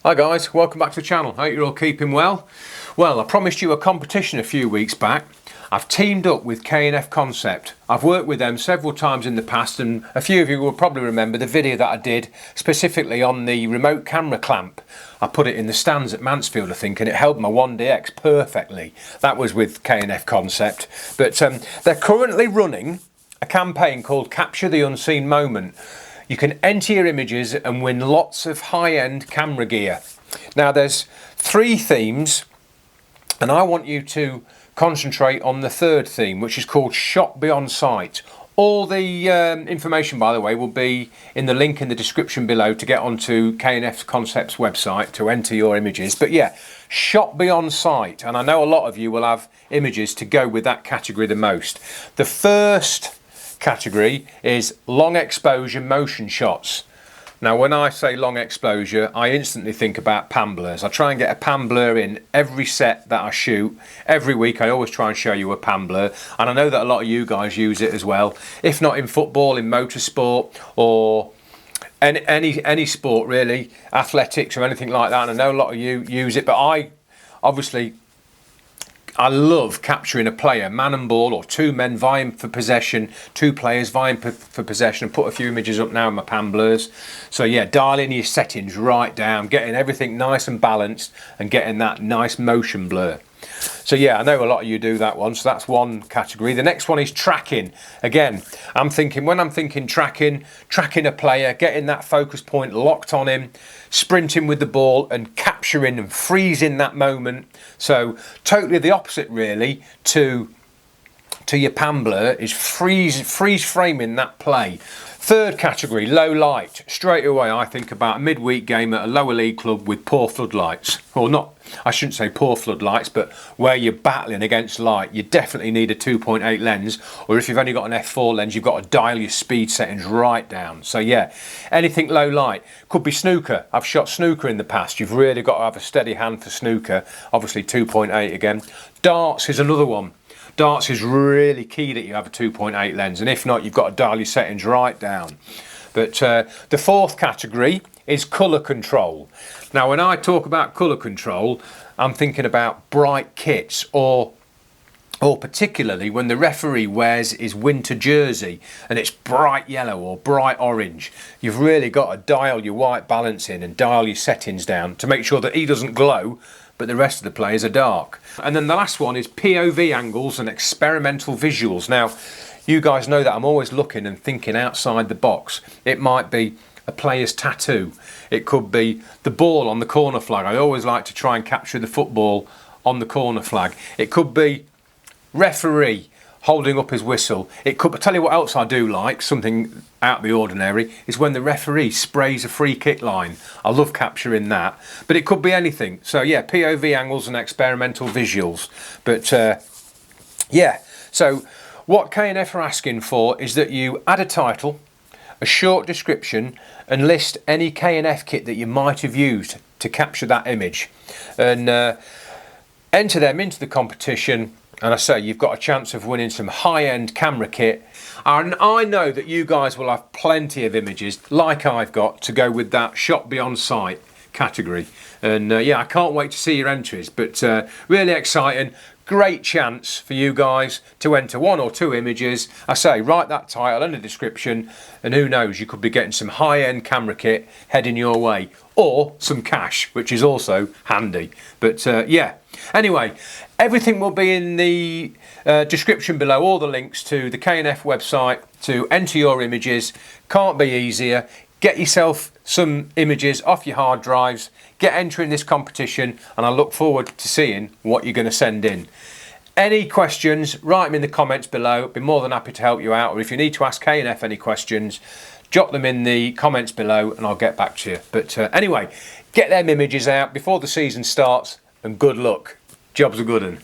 Hi guys, welcome back to the channel. Hope you're all keeping well. Well, I promised you a competition a few weeks back. I've teamed up with K&F Concept. I've worked with them several times in the past, and a few of you will probably remember the video that I did specifically on the remote camera clamp. I put it in the stands at Mansfield, I think, and it held my 1DX perfectly. That was with K&F Concept. But they're currently running a campaign called Capture the Unseen Moment. You can enter your images and win lots of high-end camera gear. Now there's 3 themes, and I want you to concentrate on the 3rd theme, which is called Shot Beyond Sight. All the information, by the way, will be in the link in the description below to get onto K&F Concept's website to enter your images. But yeah, Shot Beyond Sight, and I know a lot of you will have images to go with that category the most. The first category is long exposure motion shots. Now when I say long exposure, I instantly think about pan blurs. I try and get a pan blur in every set that I shoot. Every week I always try and show you a pan blur, and I know that a lot of you guys use it as well, if not in football, in motorsport, or any sport really, athletics or anything like that. And I know a lot of you use it, but I love capturing a player, man and ball, or 2 men vying for possession, 2 players vying for possession. And put a few images up now in my pan blurs. So yeah, dialing your settings right down, getting everything nice and balanced, and getting that nice motion blur. So yeah, I know a lot of you do that one, so that's one category. The next one is tracking. Again, when I'm thinking tracking a player, getting that focus point locked on him, sprinting with the ball and capturing and freezing that moment. So totally the opposite really to your pan blur is freeze framing that play. 3rd category, low light. Straight away I think about a midweek game at a lower league club with poor floodlights. Or not, I shouldn't say poor floodlights, but where you're battling against light, you definitely need a 2.8 lens, or if you've only got an f4 lens, you've got to dial your speed settings right down. So yeah, anything low light. Could be snooker. I've shot snooker in the past. You've really got to have a steady hand for snooker. Obviously 2.8 again. Darts is another one. Darts is really key that you have a 2.8 lens, and if not, you've got to dial your settings right down. But the 4th category is colour control. Now when I talk about colour control, I'm thinking about bright kits, or particularly when the referee wears his winter jersey and it's bright yellow or bright orange. You've really got to dial your white balance in and dial your settings down to make sure that he doesn't glow, but the rest of the players are dark. And then the last one is POV angles and experimental visuals. Now, you guys know that I'm always looking and thinking outside the box. It might be a player's tattoo. It could be the ball on the corner flag. I always like to try and capture the football on the corner flag. It could be referee holding up his whistle. It could, I tell you what else I do like, something out of the ordinary, is when the referee sprays a free kick line. I love capturing that, but it could be anything. So yeah, POV angles and experimental visuals. But yeah, so what K&F are asking for is that you add a title, a short description, and list any K&F kit that you might have used to capture that image, and enter them into the competition. And I say you've got a chance of winning some high-end camera kit. And I know that you guys will have plenty of images, like I've got, to go with that Shot Beyond Sight category. And yeah, I can't wait to see your entries. But really exciting. Great chance for you guys to enter 1 or 2 images. I say, write that title in the description, and who knows, you could be getting some high-end camera kit heading your way, or some cash, which is also handy. But yeah, anyway, everything will be in the description below, all the links to the K&F website to enter your images. Can't be easier. Get yourself some images off your hard drives, get entering this competition, and I look forward to seeing what you're going to send in. Any questions, write them in the comments below. I'd be more than happy to help you out, or if you need to ask K&F any questions, jot them in the comments below and I'll get back to you. But anyway, get them images out before the season starts, and good luck. Job's a good one.